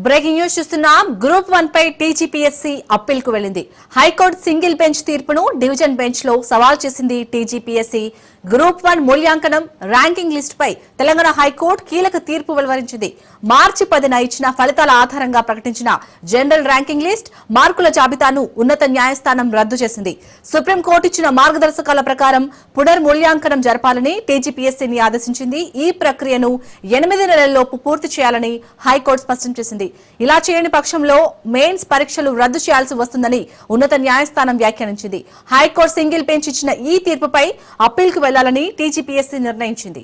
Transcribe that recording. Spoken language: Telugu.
బ్రేకింగ్ న్యూస్ చూస్తున్నాం. గ్రూప్ 1 పై టీజీపీఎస్సీ అప్పీల్ కు వెళ్లింది. హైకోర్టు సింగిల్ బెంచ్ తీర్పును డివిజన్ బెంచ్ లో సవాల్ చేసింది టీజీపీఎస్సీ. గ్రూప్ 1 మూల్యాంకనం ర్యాంకింగ్ లిస్ట్ పై తెలంగాణ హైకోర్టు కీలక తీర్పు వెలువరించింది. మార్చి 10న ఇచ్చిన ఫలితాల ఆధారంగా ప్రకటించిన జనరల్ ర్యాంకింగ్ లిస్ట్ మార్కుల జాబితాను ఉన్నత న్యాయస్థానం రద్దు చేసింది. సుప్రీంకోర్టు ఇచ్చిన మార్గదర్శకాల ప్రకారం పునర్మూల్యాంకనం జరపాలని టీజీపీఎస్సీని ఆదేశించింది. ఈ ప్రక్రియను 8 నెలల్లోపు పూర్తి చేయాలని హైకోర్టు స్పష్టం చేసింది. ఇలా చేయని పక్షంలో మెయిన్స్ పరీక్షలు రద్దు చేయాల్సి వస్తుందని ఉన్నత న్యాయస్థానం వ్యాఖ్యానించింది. హైకోర్టు సింగిల్ బెంచ్ ఇచ్చిన ఈ తీర్పుపై అప్పీల్ కు వెళ్లాలని టీజీపీఎస్సీ నిర్ణయించింది.